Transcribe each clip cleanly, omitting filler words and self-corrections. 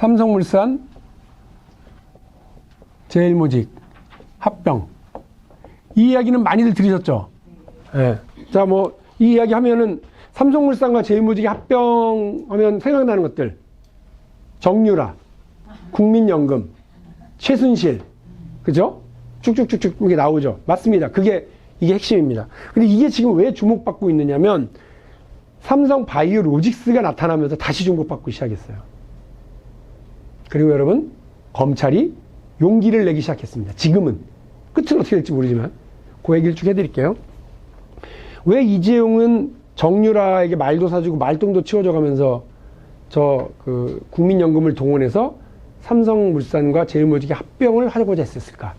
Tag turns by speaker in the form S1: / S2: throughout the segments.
S1: 삼성물산, 제일모직, 합병. 이 이야기는 많이들 들으셨죠? 예. 자, 뭐, 이 이야기 하면은 삼성물산과 제일모직이 합병하면 생각나는 것들. 정유라, 국민연금, 최순실. 그죠? 쭉쭉쭉쭉 이게 나오죠. 맞습니다. 이게 핵심입니다. 근데 이게 지금 왜 주목받고 있느냐면 삼성바이오로직스가 나타나면서 다시 주목받고 시작했어요. 그리고 여러분, 검찰이 용기를 내기 시작했습니다. 지금은. 끝은 어떻게 될지 모르지만 그 얘기를 쭉 해드릴게요. 왜 이재용은 정유라에게 말도 사주고 말똥도 치워줘 가면서 국민연금을 동원해서 삼성물산과 제일모직이 합병을 하려고자 했었을까?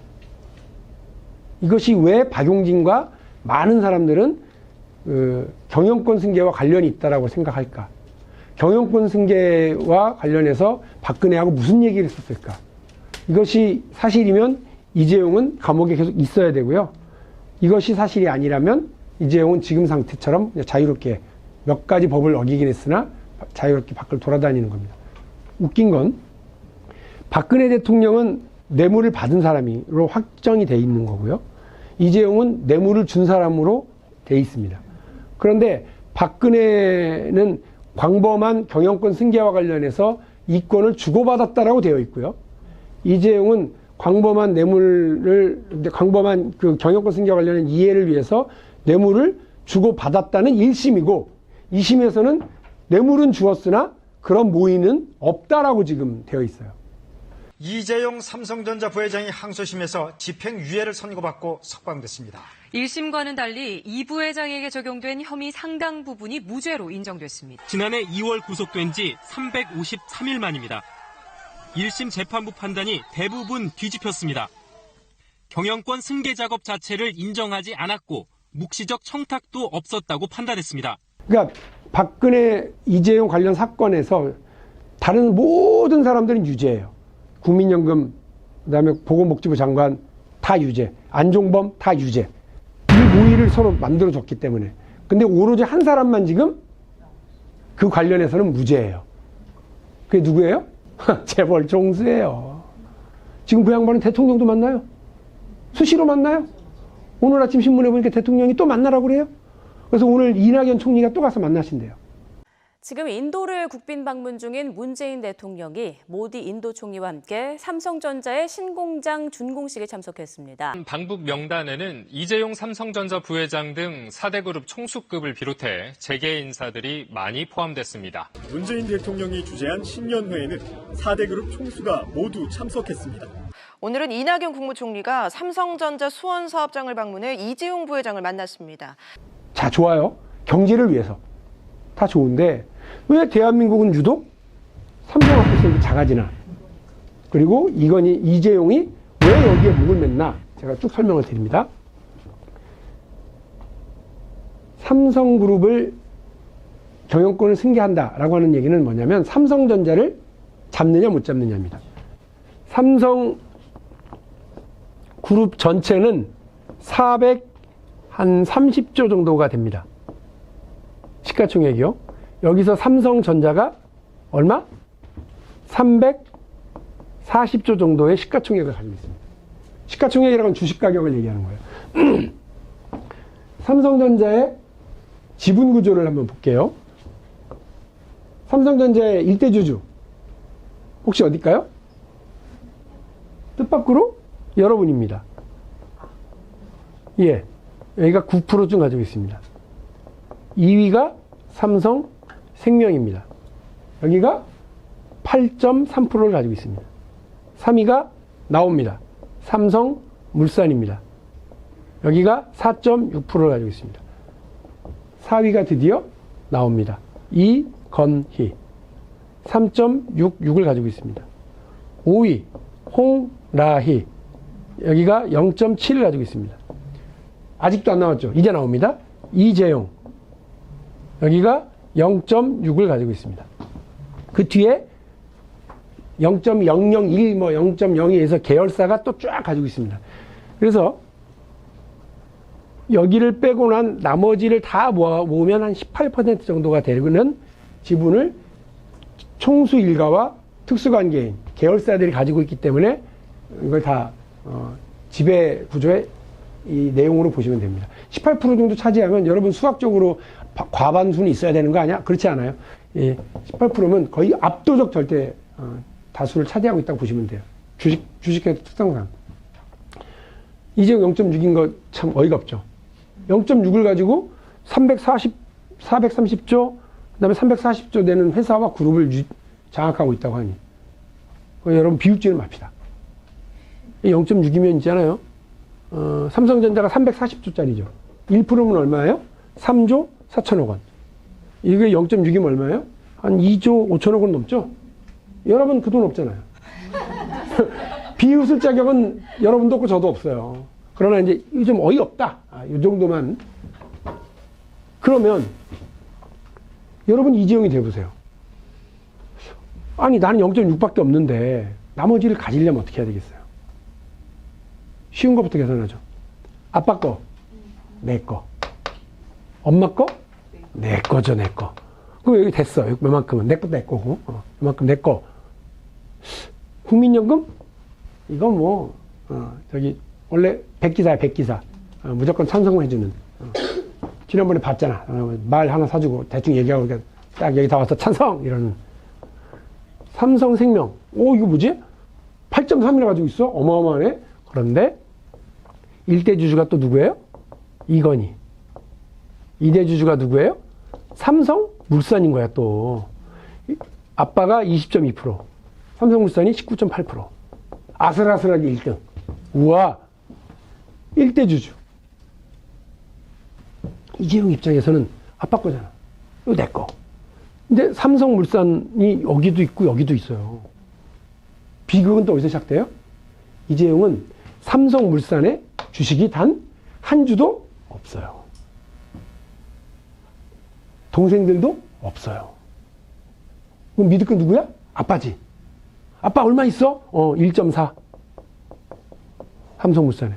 S1: 이것이 왜 박용진과 많은 사람들은 경영권 승계와 관련이 있다라고 생각할까? 경영권 승계와 관련해서 박근혜하고 무슨 얘기를 했었을까? 이것이 사실이면 이재용은 감옥에 계속 있어야 되고요. 이것이 사실이 아니라면 이재용은 지금 상태처럼 자유롭게 몇 가지 법을 어기긴 했으나 자유롭게 밖을 돌아다니는 겁니다. 웃긴 건 박근혜 대통령은 뇌물을 받은 사람으로 확정이 돼 있는 거고요. 이재용은 뇌물을 준 사람으로 돼 있습니다. 그런데 박근혜는 광범한 경영권 승계와 관련해서 이권을 주고받았다라고 되어 있고요. 이재용은 광범한 그 경영권 승계와 관련한 이해를 위해서 뇌물을 주고받았다는 1심이고 2심에서는 뇌물은 주었으나 그런 모의는 없다라고 지금 되어 있어요.
S2: 이재용 삼성전자 부회장이 항소심에서 집행유예를 선고받고 석방됐습니다.
S3: 1심과는 달리 이 부회장에게 적용된 혐의 상당 부분이 무죄로 인정됐습니다.
S4: 지난해 2월 구속된 지 353일 만입니다. 1심 재판부 판단이 대부분 뒤집혔습니다. 경영권 승계 작업 자체를 인정하지 않았고 묵시적 청탁도 없었다고 판단했습니다.
S1: 그러니까 박근혜, 이재용 관련 사건에서 다른 모든 사람들은 유죄예요. 국민연금, 그다음에 보건복지부 장관 다 유죄, 안종범 다 유죄. 이 모의를 서로 만들어줬기 때문에. 근데 오로지 한 사람만 지금 그 관련해서는 무죄예요. 그게 누구예요? 재벌 총수예요. 지금 그 양반은 대통령도 만나요. 수시로 만나요. 오늘 아침 신문에 보니까 대통령이 또 만나라고 그래요. 그래서 오늘 이낙연 총리가 또 가서 만나신대요.
S5: 지금 인도를 국빈 방문 중인 문재인 대통령이 모디 인도 총리와 함께 삼성전자의 신공장 준공식에 참석했습니다.
S6: 방북 명단에는 이재용 삼성전자 부회장 등 4대 그룹 총수급을 비롯해 재계 인사들이 많이 포함됐습니다.
S7: 문재인 대통령이 주재한 신년회에는 4대 그룹 총수가 모두 참석했습니다.
S8: 오늘은 이낙연 국무총리가 삼성전자 수원 사업장을 방문해 이재용 부회장을 만났습니다.
S1: 자, 좋아요. 경제를 위해서. 다 좋은데 왜 대한민국은 유독 삼성 앞에서 이렇게 작아지나? 그리고 이재용이 왜 여기에 목을 맸나? 제가 쭉 설명을 드립니다. 삼성그룹을 경영권을 승계한다라고 하는 얘기는 뭐냐면 삼성전자를 잡느냐 못 잡느냐입니다. 삼성그룹 전체는 430조 정도가 됩니다. 시가총액이요. 여기서 삼성전자가 얼마? 340조 정도의 시가총액을 가지고 있습니다. 시가총액이라고 하면 주식가격을 얘기하는 거예요. 삼성전자의 지분구조를 한번 볼게요. 삼성전자의 일대주주 혹시 어딜까요? 뜻밖으로 여러분입니다. 예, 여기가 9%쯤 가지고 있습니다. 2위가 삼성생명입니다. 여기가 8.3%를 가지고 있습니다. 3위가 나옵니다. 삼성물산입니다. 여기가 4.6%를 가지고 있습니다. 4위가 드디어 나옵니다. 이건희 3.66을 가지고 있습니다. 5위 홍라희 여기가 0.7을 가지고 있습니다. 아직도 안 나왔죠? 이제 나옵니다. 이재용 여기가 0.6을 가지고 있습니다. 그 뒤에 0.001, 0.02에서 계열사가 또 쫙 가지고 있습니다. 그래서 여기를 빼고 난 나머지를 다 모으면 한 18% 정도가 되는 지분을 총수 일가와 특수관계인, 계열사들이 가지고 있기 때문에 이걸 다 지배 구조의 이 내용으로 보시면 됩니다. 18% 정도 차지하면 여러분 수학적으로 과반수는 있어야 되는 거 아니야? 그렇지 않아요. 18%면 거의 압도적 절대 다수를 차지하고 있다고 보시면 돼요. 주식회 특성상. 이재용 0.6인 거 참 어이가 없죠. 0.6을 가지고 430조, 그 다음에 340조 되는 회사와 그룹을 장악하고 있다고 하니. 여러분 비웃지는 맙시다. 0.6이면 있잖아요. 삼성전자가 340조짜리죠. 1%면 얼마예요? 3조 4천억 원. 이게 0.6이면 얼마예요? 한 2조 5천억 원 넘죠? 여러분 그 돈 없잖아요. 비웃을 자격은 여러분도 없고 저도 없어요. 그러나 이제 좀 어이없다. 이 정도만. 그러면 여러분 이재용이 돼보세요. 아니 나는 0.6밖에 없는데 나머지를 가지려면 어떻게 해야 되겠어요? 쉬운 것부터 계산하죠. 아빠 거, 내 거. 엄마 거, 내 거죠, 내 거. 그럼 여기 됐어. 여기 요만큼은 내 것도 내 거고, 요만큼 내 거. 국민연금? 이건 뭐, 저기, 원래 백기사야, 백기사. 무조건 찬성을 해주는. 지난번에 봤잖아. 말 하나 사주고 대충 얘기하고 딱 여기 다 와서 찬성! 이러는. 삼성생명. 오, 이거 뭐지? 8.3이라 가지고 있어? 어마어마하네? 그런데, 1대 주주가 또 누구예요? 이건희. 2대 주주가 누구예요? 삼성물산인 거야, 또. 아빠가 20.2%. 삼성물산이 19.8%. 아슬아슬하게 1등. 우와. 1대 주주. 이재용 입장에서는 아빠 거잖아. 이거 내 거. 근데 삼성물산이 여기도 있고 여기도 있어요. 비극은 또 어디서 시작돼요? 이재용은 삼성물산의 주식이 단 한 주도 없어요. 동생들도 없어요. 그럼 믿을 건 누구야? 아빠지. 아빠 얼마 있어? 1.4. 삼성물산에.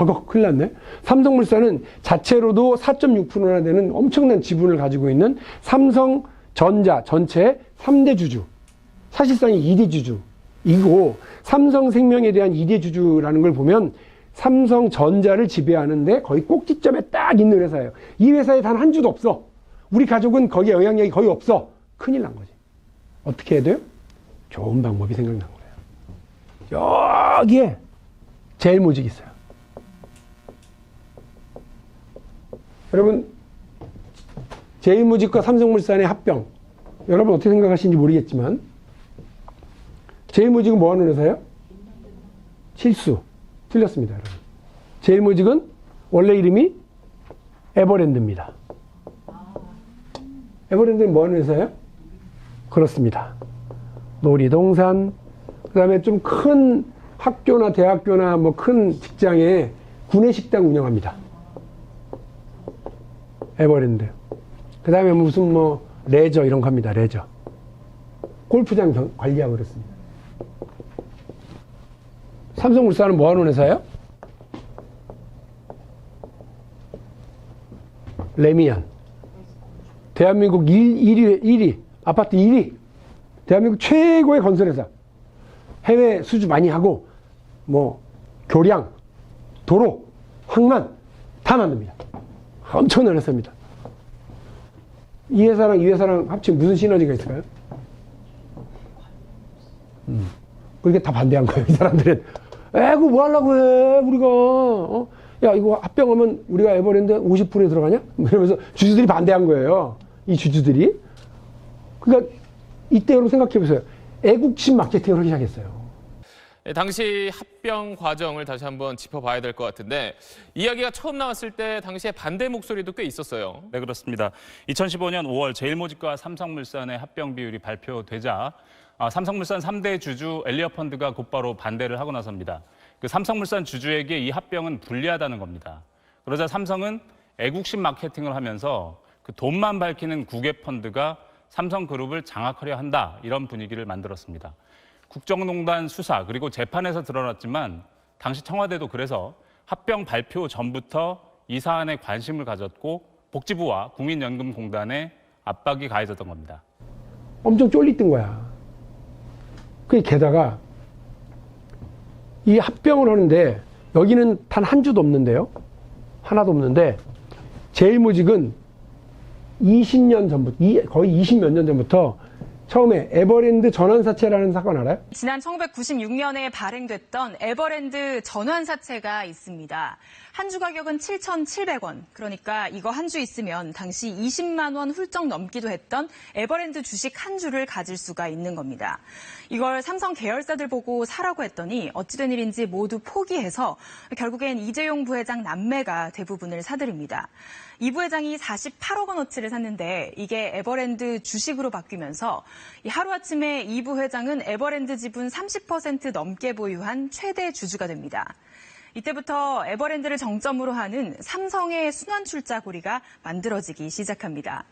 S1: 허걱, 큰일 났네. 삼성물산은 자체로도 4.6%나 되는 엄청난 지분을 가지고 있는 삼성전자 전체의 3대 주주. 사실상 2대 주주이고, 삼성생명에 대한 2대 주주라는 걸 보면 삼성전자를 지배하는데 거의 꼭지점에 딱 있는 회사예요. 이 회사에 단 한 주도 없어. 우리 가족은 거기에 영향력이 거의 없어. 큰일 난 거지. 어떻게 해야 돼요? 좋은 방법이 생각난 거예요. 여기에 제일모직이 있어요. 여러분, 제일모직과 삼성물산의 합병. 여러분 어떻게 생각하시는지 모르겠지만, 제일모직은 뭐 하는 회사예요? 실수. 틀렸습니다, 여러분. 제일모직은 원래 이름이 에버랜드입니다. 에버랜드는 뭐 하는 회사예요? 그렇습니다. 놀이동산, 그 다음에 좀 큰 학교나 대학교나 뭐 큰 직장에 구내식당 운영합니다. 에버랜드. 그 다음에 무슨 뭐 레저 이런 거 합니다. 레저. 골프장 관리하고 그랬습니다. 삼성물산은 뭐 하는 회사예요? 레미안. 대한민국 1위, 아파트 1위. 대한민국 최고의 건설회사. 해외 수주 많이 하고, 뭐, 교량, 도로, 항만, 다 만듭니다. 엄청난 회사입니다. 이 회사랑 이 회사랑 합치면 무슨 시너지가 있을까요? 그렇게 다 반대한 거예요, 이 사람들은. 그거 뭐 하려고 해, 우리가. 야, 이거 합병하면 우리가 에버랜드 50%에 들어가냐? 이러면서 주주들이 반대한 거예요. 이 주주들이. 그러니까 이때 여러분 생각해 보세요. 애국심 마케팅을 하기 시작했어요.
S9: 당시 합병 과정을 다시 한번 짚어봐야 될 것 같은데 이야기가 처음 나왔을 때 당시에 반대 목소리도 꽤 있었어요.
S10: 네, 그렇습니다. 2015년 5월 제일모직과 삼성물산의 합병 비율이 발표되자 삼성물산 3대 주주 엘리엇펀드가 곧바로 반대를 하고 나섭니다. 그 삼성물산 주주에게 이 합병은 불리하다는 겁니다. 그러자 삼성은 애국심 마케팅을 하면서 그 돈만 밝히는 국외펀드가 삼성그룹을 장악하려 한다, 이런 분위기를 만들었습니다. 국정농단 수사 그리고 재판에서 드러났지만 당시 청와대도 그래서 합병 발표 전부터 이 사안에 관심을 가졌고 복지부와 국민연금공단에 압박이 가해졌던 겁니다.
S1: 엄청 쫄리던 거야. 게다가 이 합병을 하는데 여기는 단 한 주도 없는데요. 하나도 없는데 제일모직은 20년 전부터, 거의 20몇 년 전부터 처음에 에버랜드 전환사채라는 사건 알아요?
S3: 지난 1996년에 발행됐던 에버랜드 전환사채가 있습니다. 한 주 가격은 7,700원. 그러니까 이거 한 주 있으면 당시 20만 원 훌쩍 넘기도 했던 에버랜드 주식 한 주를 가질 수가 있는 겁니다. 이걸 삼성 계열사들 보고 사라고 했더니 어찌된 일인지 모두 포기해서 결국엔 이재용 부회장 남매가 대부분을 사들입니다. 이 부회장이 48억 원어치를 샀는데 이게 에버랜드 주식으로 바뀌면서 하루아침에 이 부회장은 에버랜드 지분 30% 넘게 보유한 최대 주주가 됩니다. 이때부터 에버랜드를 정점으로 하는 삼성의 순환출자고리가 만들어지기 시작합니다.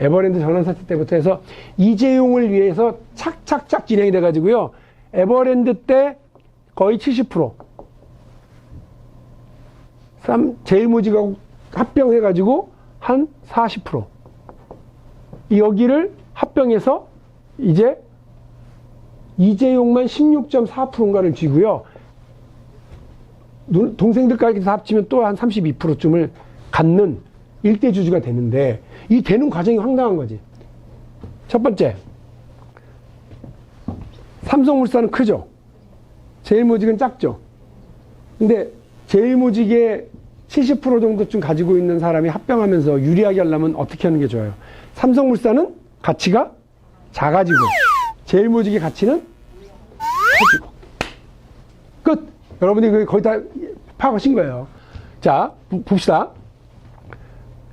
S1: 에버랜드 전환사채 때부터 해서 이재용을 위해서 착착착 진행이 돼가지고요. 에버랜드 때 거의 70%. 제일모직하고 합병해가지고 한 40%. 여기를 합병해서 이제 이재용만 16.4%인가를 쥐고요. 동생들까지 다 합치면 또 한 32%쯤을 갖는 일대 주주가 되는데 이 되는 과정이 황당한 거지. 첫 번째, 삼성물산은 크죠. 제일모직은 작죠. 근데 제일모직의 70% 정도쯤 가지고 있는 사람이 합병하면서 유리하게 하려면 어떻게 하는 게 좋아요? 삼성물산은 가치가 작아지고 제일모직의 가치는 커지고 끝! 여러분이 거의 다 파악하신 거예요. 자, 봅시다.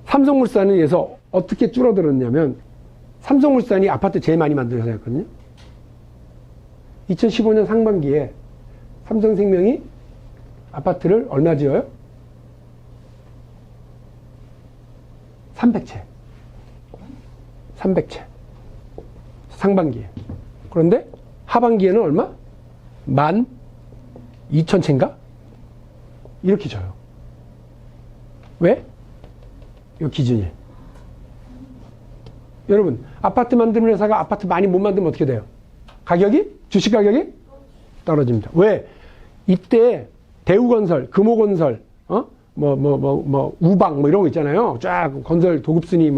S1: 삼성물산에 의해서 어떻게 줄어들었냐면 삼성물산이 아파트 제일 많이 만든 회사였거든요. 2015년 상반기에 삼성생명이 아파트를 얼마 지어요? 300채. 300채. 상반기에. 그런데 하반기에는 얼마? 12,000채인가? 이렇게 줘요. 왜? 이 기준이. 여러분, 아파트 만드는 회사가 아파트 많이 못 만들면 어떻게 돼요? 가격이? 주식 가격이? 떨어집니다. 왜? 이때 대우건설, 금호건설, 우방, 이런 거 있잖아요. 쫙 건설 도급순위,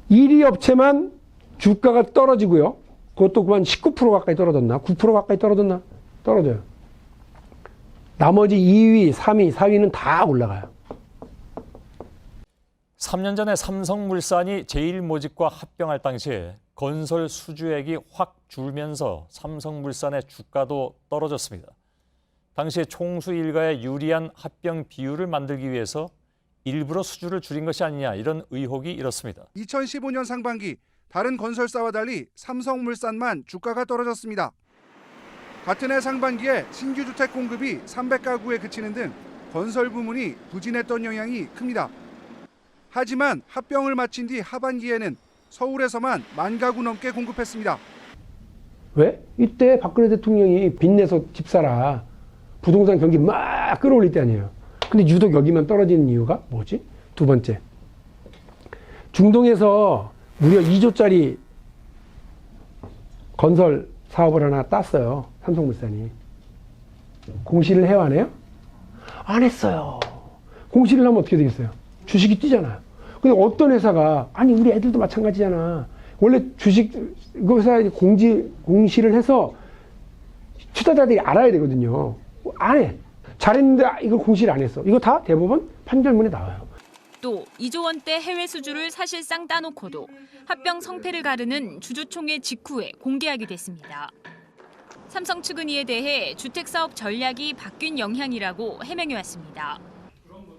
S1: 일위 업체만 주가가 떨어지고요. 그것도 그만 19% 가까이 떨어졌나? 9% 가까이 떨어졌나? 떨어져요. 나머지 2위, 3위, 4위는 다 올라가요.
S11: 3년 전에 삼성물산이 제일모직과 합병할 당시에 건설 수주액이 확 줄면서 삼성물산의 주가도 떨어졌습니다. 당시 총수 일가에 유리한 합병 비율을 만들기 위해서 일부러 수주를 줄인 것이 아니냐 이런 의혹이 일었습니다.
S12: 2015년 상반기 다른 건설사와 달리 삼성물산만 주가가 떨어졌습니다. 같은 해 상반기에 신규 주택 공급이 300가구에 그치는 등 건설 부문이 부진했던 영향이 큽니다. 하지만 합병을 마친 뒤 하반기에는 서울에서만 10,000가구 넘게 공급했습니다.
S1: 왜? 이때 박근혜 대통령이 빚내서 집 사라. 부동산 경기 막 끌어올릴 때 아니에요. 근데 유독 여기만 떨어지는 이유가 뭐지? 두 번째. 중동에서 무려 2조짜리 건설 사업을 하나 땄어요. 삼성물산이. 공시를 해요, 안 해요? 안 했어요. 공시를 하면 어떻게 되겠어요? 주식이 뛰잖아요. 근데 어떤 회사가, 아니, 우리 애들도 마찬가지잖아. 원래 주식, 그 회사 공시를 해서 투자자들이 알아야 되거든요. 안 해. 잘했는데 이거 공시를 안 했어. 이거 다 대법원 판결문에 나와요.
S13: 또 2조 원대 해외 수주를 사실상 따놓고도 합병 성패를 가르는 주주총회 직후에 공개하게 됐습니다. 삼성 측은 이에 대해 주택사업 전략이 바뀐 영향이라고 해명해왔습니다.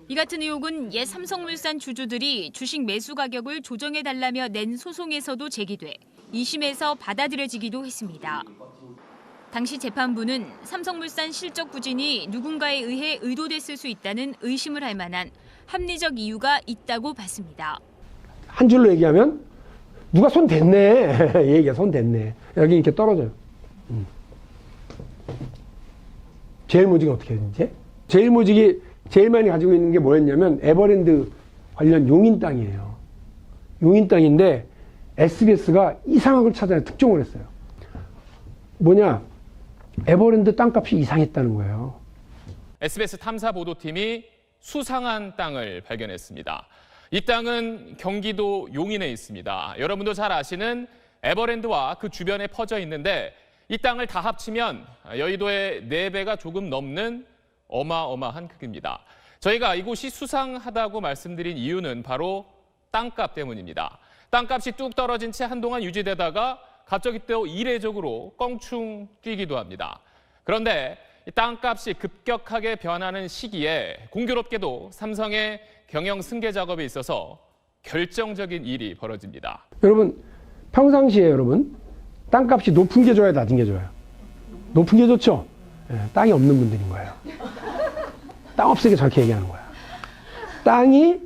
S13: 이 같은 의혹은 옛 삼성물산 주주들이 주식 매수 가격을 조정해달라며 낸 소송에서도 제기돼 2심에서 받아들여지기도 했습니다. 당시 재판부는 삼성물산 실적 부진이 누군가에 의해 의도됐을 수 있다는 의심을 할 만한 합리적 이유가 있다고 봤습니다.
S1: 한 줄로 얘기하면 누가 손 댔네. 얘기가 손 댔네. 여기 이렇게 떨어져요. 제일모직은 어떻게 해야 되지? 제일모직이 제일 많이 가지고 있는 게 뭐였냐면 에버랜드 관련 용인 땅이에요. 용인 땅인데 SBS가 이상한 걸 찾아내 특종을 했어요. 뭐냐? 에버랜드 땅값이 이상했다는 거예요.
S9: SBS 탐사 보도팀이 수상한 땅을 발견했습니다. 이 땅은 경기도 용인에 있습니다. 여러분도 잘 아시는 에버랜드와 그 주변에 퍼져 있는데 이 땅을 다 합치면 여의도의 4배가 조금 넘는 어마어마한 크기입니다. 저희가 이곳이 수상하다고 말씀드린 이유는 바로 땅값 때문입니다. 땅값이 뚝 떨어진 채 한동안 유지되다가 갑자기 또 이례적으로 껑충 뛰기도 합니다. 그런데 이 땅값이 급격하게 변하는 시기에 공교롭게도 삼성의 경영 승계 작업에 있어서 결정적인 일이 벌어집니다.
S1: 여러분, 평상시에 여러분 땅값이 높은 게 좋아요, 낮은 게 좋아요? 높은 게 좋죠? 예, 땅이 없는 분들인 거예요. 땅 없으니까 저렇게 얘기하는 거야. 땅이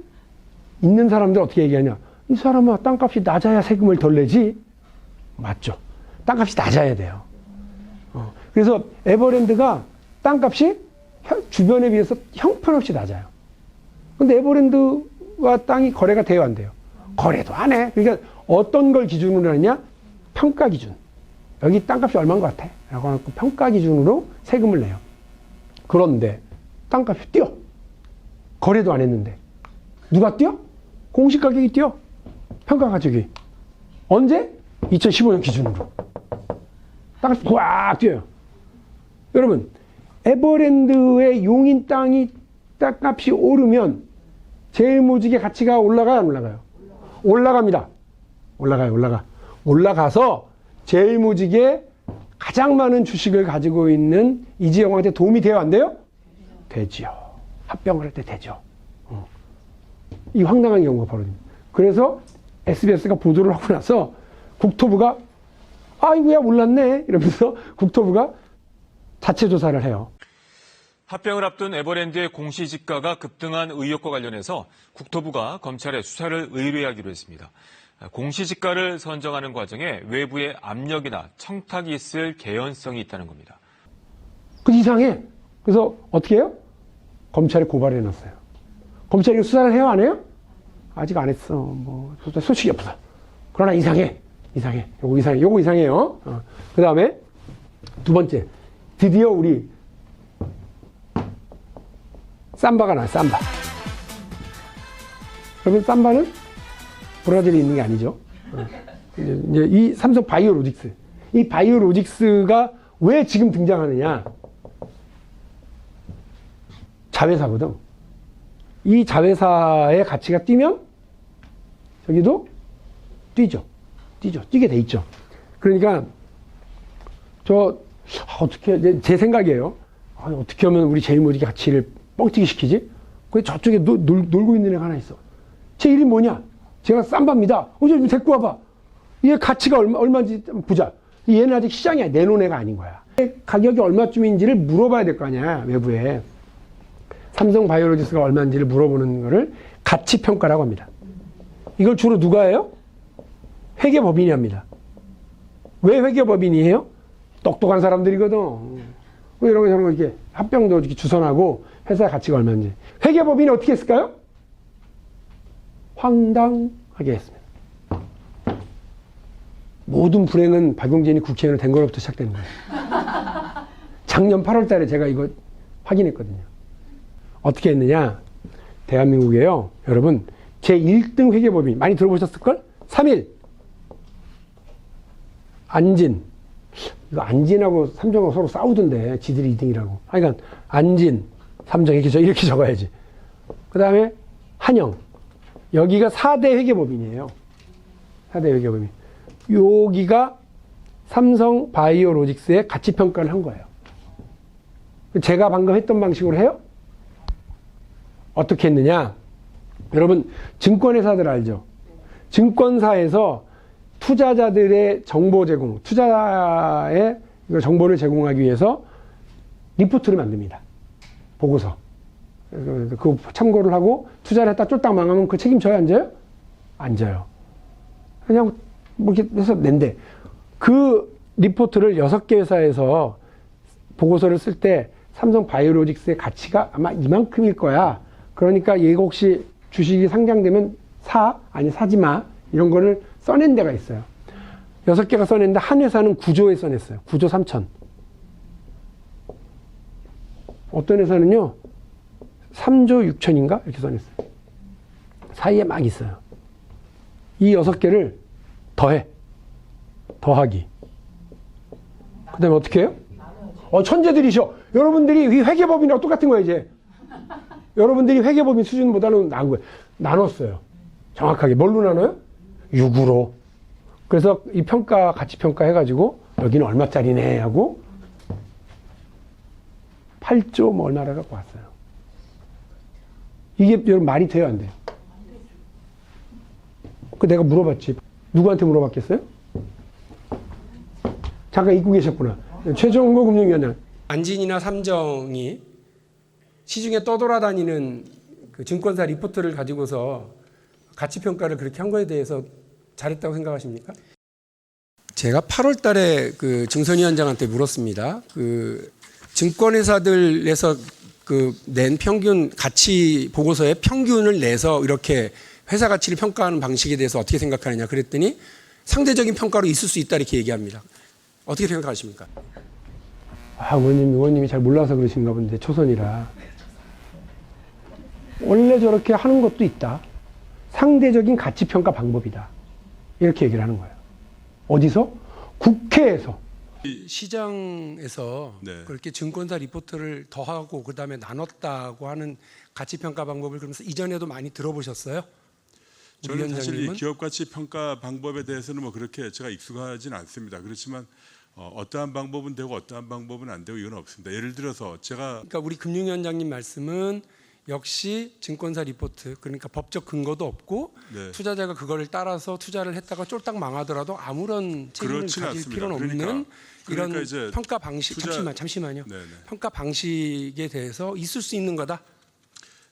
S1: 있는 사람들 어떻게 얘기하냐? 이 사람아, 땅값이 낮아야 세금을 덜 내지. 맞죠? 땅값이 낮아야 돼요. 그래서 에버랜드가 땅값이 주변에 비해서 형편없이 낮아요. 근데 에버랜드와 땅이 거래가 돼요, 안 돼요? 거래도 안 해. 그러니까 어떤 걸 기준으로 하느냐? 평가 기준. 여기 땅값이 얼마인 것 같아? 라고 하고 평가 기준으로 세금을 내요. 그런데 땅값이 뛰어. 거래도 안 했는데. 누가 뛰어? 공시 가격이 뛰어. 평가 가격이. 언제? 2015년 기준으로. 땅값이 꽉 뛰어요. 여러분, 에버랜드의 용인 땅값이 오르면 제일모직의 가치가 올라가요, 안 올라가요? 올라갑니다. 올라가. 올라가서 제일모직의 가장 많은 주식을 가지고 있는 이재용한테 도움이 돼요, 안 돼요? 되지요. 합병을 할 때 되죠. 이 황당한 경우가 벌어집니다. 그래서 SBS가 보도를 하고 나서 국토부가 아이고야 몰랐네 이러면서 국토부가 자체 조사를 해요.
S14: 합병을 앞둔 에버랜드의 공시지가가 급등한 의혹과 관련해서 국토부가 검찰에 수사를 의뢰하기로 했습니다. 공시지가를 선정하는 과정에 외부의 압력이나 청탁이 있을 개연성이 있다는 겁니다.
S1: 그 이상해. 그래서 어떻게 해요? 검찰에 고발해놨어요. 검찰이 수사를 해요, 안 해요? 아직 안 했어. 뭐 소식이 없어. 그러나 이상해. 요거 이상해요. 그 다음에 두 번째, 드디어 우리 삼바가 나와요. 삼바. 여러분, 삼바는 브라질에 있는 게 아니죠. 이제 이 삼성 바이오로직스. 이 바이오로직스가 왜 지금 등장하느냐? 자회사거든. 이 자회사의 가치가 뛰면 저기도 뛰게 돼 있죠. 그러니까 어떻게 제 생각이에요. 어떻게 하면 우리 제일모직의 가치를 뻥튀기 시키지? 근데 저쪽에 놀고 있는 애가 하나 있어. 제 이름이 뭐냐? 제가 삼바입니다. 좀 데리고 와봐. 얘 가치가 얼마인지 보자. 얘는 아직 시장에 내놓은 애가 아닌 거야. 가격이 얼마쯤인지를 물어봐야 될 거 아니야, 외부에. 삼성 바이오로직스가 얼마인지를 물어보는 거를 가치평가라고 합니다. 이걸 주로 누가 해요? 회계법인이 합니다. 왜 회계법인이 해요? 똑똑한 사람들이거든. 이런 거 저런 거 이렇게 합병도 이렇게 주선하고 회사의 가치가 얼마인지. 회계법인이 어떻게 했을까요? 황당하게 했습니다. 모든 불행은 박용진이 국회의원이 된 거로부터 시작되는 거예요. 작년 8월 달에 제가 이거 확인했거든요. 어떻게 했느냐? 대한민국에요. 여러분, 제1등 회계법인 많이 들어보셨을걸? 3일. 안진. 이거 안진하고 삼성하고 서로 싸우던데 지들이 2등이라고. 그러니까 안진, 삼성 이렇게 적어야지. 그 다음에 한영. 여기가 4대 회계법인이에요. 4대 회계법인. 여기가 삼성 바이오로직스의 가치평가를 한 거예요. 제가 방금 했던 방식으로 해요? 어떻게 했느냐? 여러분, 증권회사들 알죠? 증권사에서 투자자들의 정보 제공, 투자의 정보를 제공하기 위해서 리포트를 만듭니다. 보고서. 그 참고를 하고 투자를 했다 쫄딱 망하면 그 책임져요, 안 져요? 안 져요. 그냥 뭐 이렇게 해서 낸대. 그 리포트를 6개 회사에서 보고서를 쓸 때 삼성 바이오로직스의 가치가 아마 이만큼일 거야. 그러니까 얘가 혹시 주식이 상장되면 사? 아니 사지 마. 이런 거를 써낸 데가 있어요. 6개가 써냈는데 한 회사는 9조에 써냈어요. 9조 3천. 어떤 회사는요, 3조 6천인가? 이렇게 써냈어요. 사이에 막 있어요. 이 6개를 더해. 더하기. 그 다음에 어떻게 해요? 천재들이셔. 여러분들이 이 회계법인이랑 똑같은 거예요, 이제. 여러분들이 회계법인 수준보다는 나은 거예요. 나눴어요. 정확하게. 뭘로 나눠요? 6으로. 그래서 이 평가, 가치평가 해가지고 여기는 얼마짜리네 하고 8조 뭐 얼마라 갖고 왔어요. 이게 여러분 말이 돼요, 안 돼요? 그 내가 물어봤지. 누구한테 물어봤겠어요? 잠깐 잊고 계셨구나. 최종호 금융위원장. 안진이나 삼정이 시중에 떠돌아다니는 그 증권사 리포트를 가지고서 가치평가를 그렇게 한 거에 대해서 잘했다고 생각하십니까? 제가 8월 달에 그 증선위원장한테 물었습니다. 그 증권회사들에서 그 낸 평균 가치 보고서에 평균을 내서 이렇게 회사 가치를 평가하는 방식에 대해서 어떻게 생각하느냐 그랬더니 상대적인 평가로 있을 수 있다 이렇게 얘기합니다. 어떻게 생각하십니까? 의원님이 잘 몰라서 그러신가 본데 초선이라. 원래 저렇게 하는 것도 있다. 상대적인 가치평가 방법이다. 이렇게 얘기를 하는 거예요. 어디서? 국회에서. 시장에서
S15: 네.
S1: 그렇게 증권사 리포트를 더하고 그다음에 나눴다고 하는 가치평가 방법을 그러면서 이전에도 많이 들어보셨어요?
S15: 저는 사실 이 기업가치평가 방법에 대해서는 뭐 그렇게 제가 익숙하진 않습니다. 그렇지만 어떠한 방법은 되고 어떠한 방법은 안 되고 이건 없습니다. 예를 들어서 제가
S1: 그러니까 우리 금융위원장님 말씀은 역시 증권사 리포트, 그러니까 법적 근거도 없고
S15: 네.
S1: 투자자가 그거를 따라서 투자를 했다가 쫄딱 망하더라도 아무런 책임을 가질
S15: 않습니다.
S1: 필요는 없는
S15: 그러니까
S1: 이런
S15: 이제
S1: 평가 방식. 잠시만요.
S15: 네네.
S1: 평가 방식에 대해서 있을 수 있는 거다.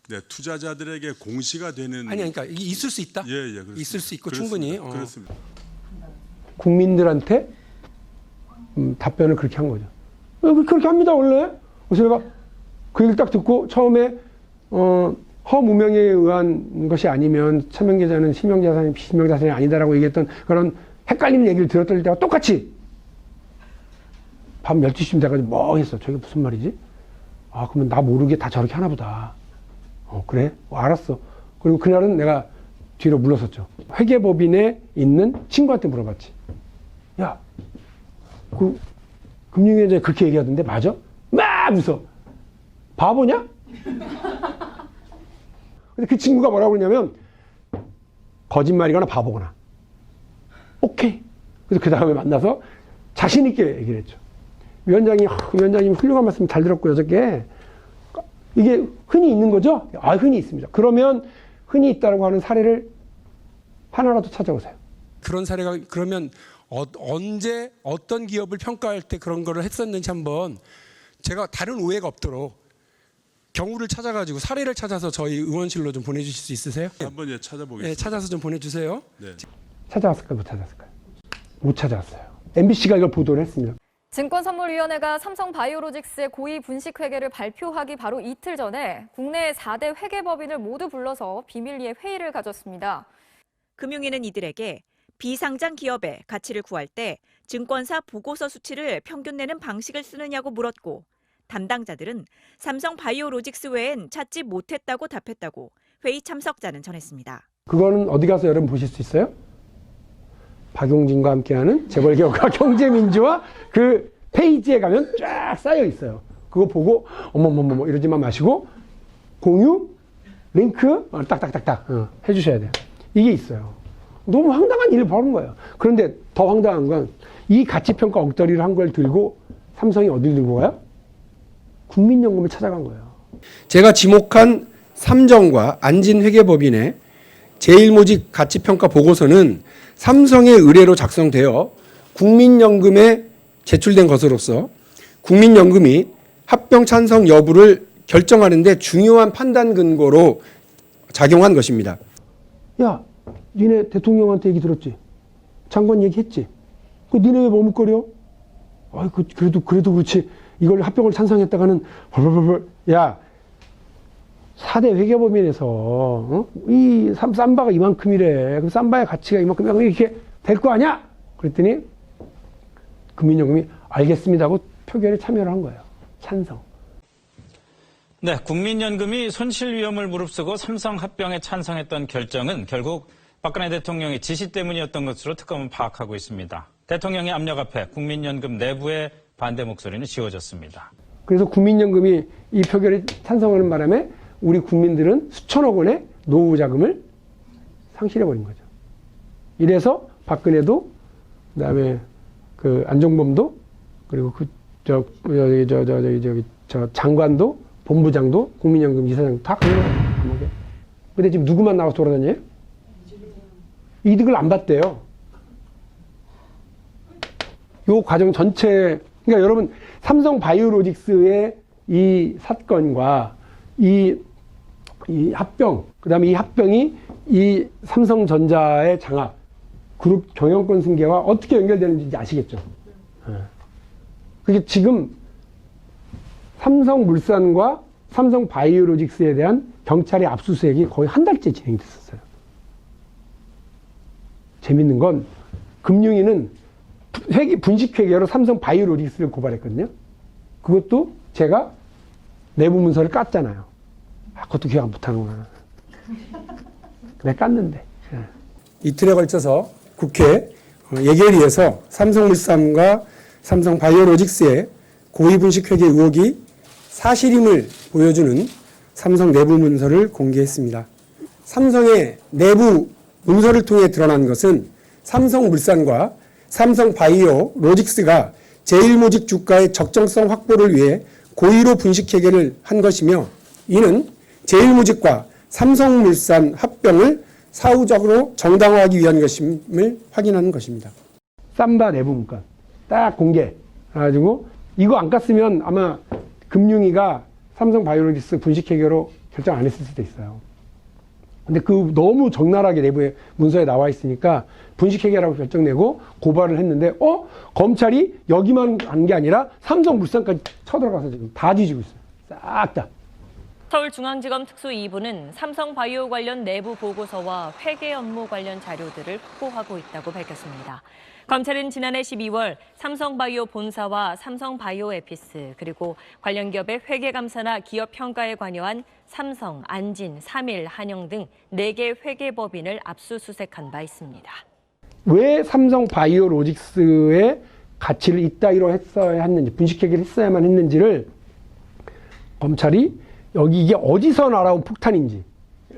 S15: 네, 투자자들에게 공시가 되는
S1: 그러니까 있을 수 있다.
S15: 예, 그렇습니다.
S1: 있을 수 있고
S15: 그렇습니다.
S1: 충분히
S15: 그렇습니다.
S1: 국민들한테 답변을 그렇게 한 거죠. 그렇게 합니다 원래. 그래서 제가 그 얘기를 딱 듣고 처음에 허무명에 의한 것이 아니면 차명계좌는 실명자산이 비실명자산이 아니다라고 얘기했던 그런 헷갈리는 얘기를 들었을 때와 똑같이 밤 12시쯤 돼가지고 뭐 했어. 저게 무슨 말이지? 그러면 나 모르게 다 저렇게 하나 보다. 그래? 알았어. 그리고 그날은 내가 뒤로 물러섰죠. 회계법인에 있는 친구한테 물어봤지. 야, 그 금융위원장이 그렇게 얘기하던데 맞아? 막 웃어. 바보냐? 근데 그 친구가 뭐라고 그러냐면 거짓말이거나 바보거나. 오케이. 그래서 그 다음에 만나서 자신 있게 얘기를 했죠. 위원장님 훌륭한 말씀 잘 들었고요. 저게 이게 흔히 있는 거죠? 흔히 있습니다. 그러면 흔히 있다고 하는 사례를 하나라도 찾아오세요. 그런 사례가 그러면 언제 어떤 기업을 평가할 때 그런 거를 했었는지 한번 제가 다른 오해가 없도록 경우를 찾아가지고 사례를 찾아서 저희 의원실로 좀 보내주실 수 있으세요?
S15: 한번 찾아보겠습니다.
S1: 네, 찾아서 좀 보내주세요.
S15: 네.
S1: 찾아왔을까요? 못 찾아왔을까요? 못 찾아왔어요. MBC가 이걸 보도를 했습니다.
S16: 증권선물위원회가 삼성바이오로직스의 고위 분식회계를 발표하기 바로 이틀 전에 국내 4대 회계법인을 모두 불러서 비밀리에 회의를 가졌습니다.
S17: 금융위는 이들에게 비상장 기업의 가치를 구할 때 증권사 보고서 수치를 평균 내는 방식을 쓰느냐고 물었고 담당자들은 삼성바이오로직스 외엔 찾지 못했다고 답했다고 회의 참석자는 전했습니다.
S1: 그거는 어디 가서 여러분 보실 수 있어요? 박용진과 함께하는 재벌개혁과 경제민주화 그 페이지에 가면 쫙 쌓여 있어요. 그거 보고 어머머머 이러지만 마시고 공유, 링크 딱딱딱딱 해주셔야 돼요. 이게 있어요. 너무 황당한 일을 벌인 거예요. 그런데 더 황당한 건 이 가치평가 엉터리를 한 걸 들고 삼성이 어딜 들고 가요? 국민연금을 찾아간 거예요. 제가 지목한 삼정과 안진회계법인의 제일모직 가치평가 보고서는 삼성의 의뢰로 작성되어 국민연금에 제출된 것으로서 국민연금이 합병 찬성 여부를 결정하는 데 중요한 판단 근거로 작용한 것입니다. 야, 니네 대통령한테 얘기 들었지? 장관 얘기했지? 니네 왜 머뭇거려? 그래도 그렇지. 이걸 합병을 찬성했다가는 야, 4대 회계법인에서 이 삼바가 이만큼이래. 그럼 삼바의 가치가 이만큼 이렇게 될 거 아니야? 그랬더니 국민연금이 알겠습니다 하고 표결에 참여를 한 거예요. 찬성.
S18: 네, 국민연금이 손실 위험을 무릅쓰고 삼성 합병에 찬성했던 결정은 결국 박근혜 대통령의 지시 때문이었던 것으로 특검은 파악하고 있습니다. 대통령의 압력 앞에 국민연금 내부의 반대 목소리는 지워졌습니다.
S1: 그래서 국민연금이 이 표결에 찬성하는 바람에 우리 국민들은 수천억 원의 노후 자금을 상실해버린 거죠. 이래서 박근혜도, 그다음에 그 안종범도, 그리고 저 장관도, 본부장도, 국민연금 이사장 다 간 거예요, 감옥에. 근데 지금 누구만 나와서 돌아다녀요? 이득을 안 봤대요. 요 과정 전체, 그러니까 여러분, 삼성 바이오로직스의 이 사건과 이 합병, 그 다음에 이 합병이 이 삼성전자의 장악, 그룹 경영권 승계와 어떻게 연결되는지 아시겠죠? 그게 지금 삼성물산과 삼성바이오로직스에 대한 경찰의 압수수색이 거의 한 달째 진행됐었어요. 재밌는 건 금융위는 분식회계로 삼성바이오로직스를 고발했거든요. 그것도 제가 내부 문서를 깠잖아요. 그것도 기억 못하는구나. 내가 깠는데. 이틀에 걸쳐서 국회 예결위에서 삼성물산과 삼성바이오로직스의 고위분식회계 의혹이 사실임을 보여주는 삼성 내부 문서를 공개했습니다. 삼성의 내부 문서를 통해 드러난 것은 삼성물산과 삼성바이오로직스가 제일모직 주가의 적정성 확보를 위해 고의로 분식회계를 한 것이며, 이는 제일모직과 삼성물산 합병을 사후적으로 정당화하기 위한 것임을 확인하는 것입니다. 삼바 내부 문건 딱 공개해가지고 이거 안 깠으면 아마 금융위가 삼성바이오로직스 분식회계로 결정 안 했을 수도 있어요. 근데 그 너무 적나라하게 내부에 문서에 나와 있으니까 분식회계라고 결정내고 고발을 했는데 검찰이 여기만 간 게 아니라 삼성물산까지 쳐들어가서 지금 다 뒤지고 있어요. 싹 다.
S19: 서울중앙지검 특수 2부는 삼성바이오 관련 내부 보고서와 회계 업무 관련 자료들을 확보하고 있다고 밝혔습니다. 검찰은 지난해 12월 삼성바이오 본사와 삼성바이오에피스 그리고 관련 기업의 회계 감사나 기업 평가에 관여한 삼성, 안진, 삼일, 한영 등 4개 회계법인을 압수수색한 바 있습니다.
S1: 왜 삼성바이오로직스의 가치를 이따위로 했어야 했는지, 분식회계를 했어야만 했는지를 검찰이 여기 이게 어디서 날아온 폭탄인지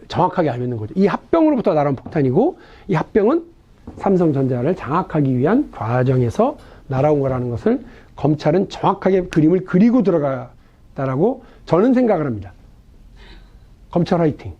S1: 정확하게 알면 거죠. 이 합병으로부터 날아온 폭탄이고, 이 합병은 삼성전자를 장악하기 위한 과정에서 날아온 거라는 것을 검찰은 정확하게 그림을 그리고 들어갔다라고 저는 생각을 합니다. 검찰 화이팅!